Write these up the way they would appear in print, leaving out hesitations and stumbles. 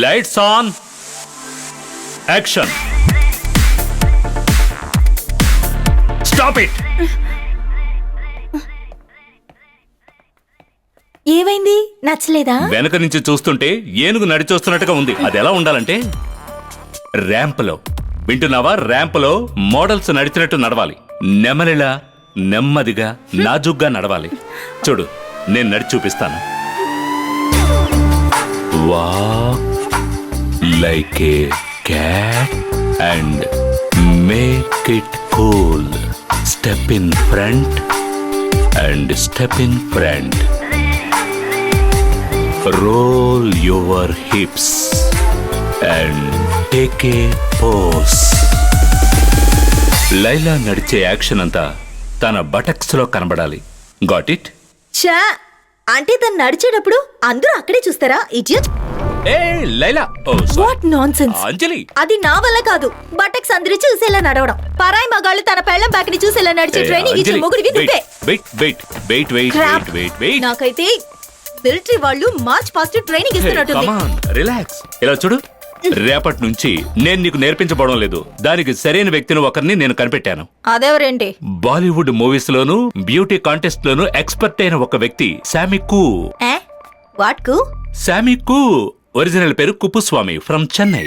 Lights on, action. Stop it. ఏమైంది? నచ్చలేదా? వెనక నుంచి చూస్తుంటే ఏనుగు నడిచొస్తున్నట్టుగా ఉంది. అది ఎలా ఉండాలంటే ర్యాంపులో, వింటున్నావా? ర్యాంపులో మోడల్స్ నడిచినట్టు నడవాలి. నెమలిలా నెమ్మదిగా నాజుగ్గా నడవాలి. చూడు, నేను నడిచి చూపిస్తాను. Walk like a cat and make it cool. Step in front and step in front. Roll your hips and take a pose. Laila నడిచే యాక్షన్ అంతా తన బటక్స్ లో కనబడాలి. Got it? చా, అంటే తను నడిచేటప్పుడు అందరూ అక్కడే చూస్తారా? ఇడియట్. ఏ Laila, oh what nonsense. Anjali, అది నా వల్ల కాదు. బటక్స్ అందరూ చూసేలా నడవడం. పరాయి మగాళ్ళు తన పెళ్ళం బ్యాక్ ని చూసేలా నడిచే ట్రైనింగ్ ఇచ్చే మొగుడివి నువ్వే. వెయిట్. నాకైతే మిలిటరీ వాళ్ళు మార్చ్ పాస్ట్ ట్రైనింగ్ ఇస్తున్నట్టుంది. రిలాక్స్. ఇలా చూడు, రేపటి నుంచి నేను నీకు నేర్పించబడడం లేదు. దానికి సరైన వ్యక్తిని ఒకరిని నేను కనిపెట్టాను. అదెవరేంటి? బాలీవుడ్ మూవీస్ లోను బ్యూటీ కాంటెస్ట్ లోను ఎక్స్పర్ట్ అయిన ఒక వ్యక్తి, శామీ కూ. వాట్ కు? శామీ కూ. ఒరిజినల్ పేరు Kuppuswamy, from Chennai.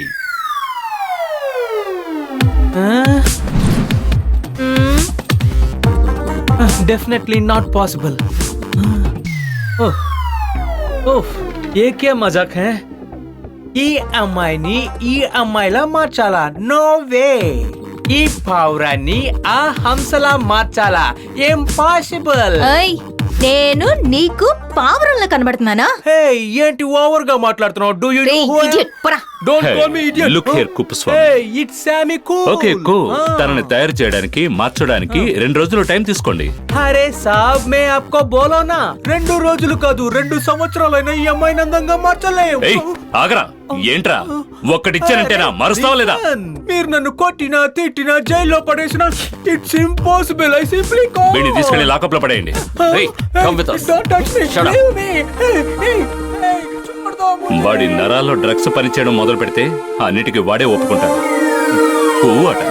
Definitely not possible. Oh, ये क्या मजाक है? ఈ అమ్మాయిని ఈ అమ్మాయిలా మార్చాలా? No way. ఈ పావురాన్ని ఆ హంసలా మార్చాలా? ఇంపాసిబుల్. నేను నీకు పావురంలా కనబడుతున్నానా? హే, ఏంటి ఓవర్ గా మాట్లాడుతున్నావు? Do you know who I am? Don't call me idiot. Look here Kuppuswamy. Hey, it's Shami cool. Okay cool. తనని తయారు చేయడానికి, మార్చడానికి 2 రోజులు టైం తీసుకోండి. అరే సాబ్, మే ఆప్కో బోలో నా, 2 రోజులు కాదు 2 సంవత్సరాలైనా ఈ అమ్మాయిని అందంగా మార్చలేం. ఏయ్, ఆగరా. ఏంట్రా, ఒక్కటిచ్చానంటేనా మారుస్తావా లేదా? మీరు నన్ను కొట్టినా తిట్టినా జైల్లో పడేసినా it's impossible. I simply call. వీడిని తీసుకెళ్లి లాకప్ లో పడేయండి. ఏయ్, come with us. Don't touch me. Shut up. Leave me. Hey, వాడి నరాల్లో డ్రగ్స్ పనిచేయడం మొదలు పెడితే అన్నిటికీ వాడే ఒప్పుకుంటాడు. పువ్వు అట.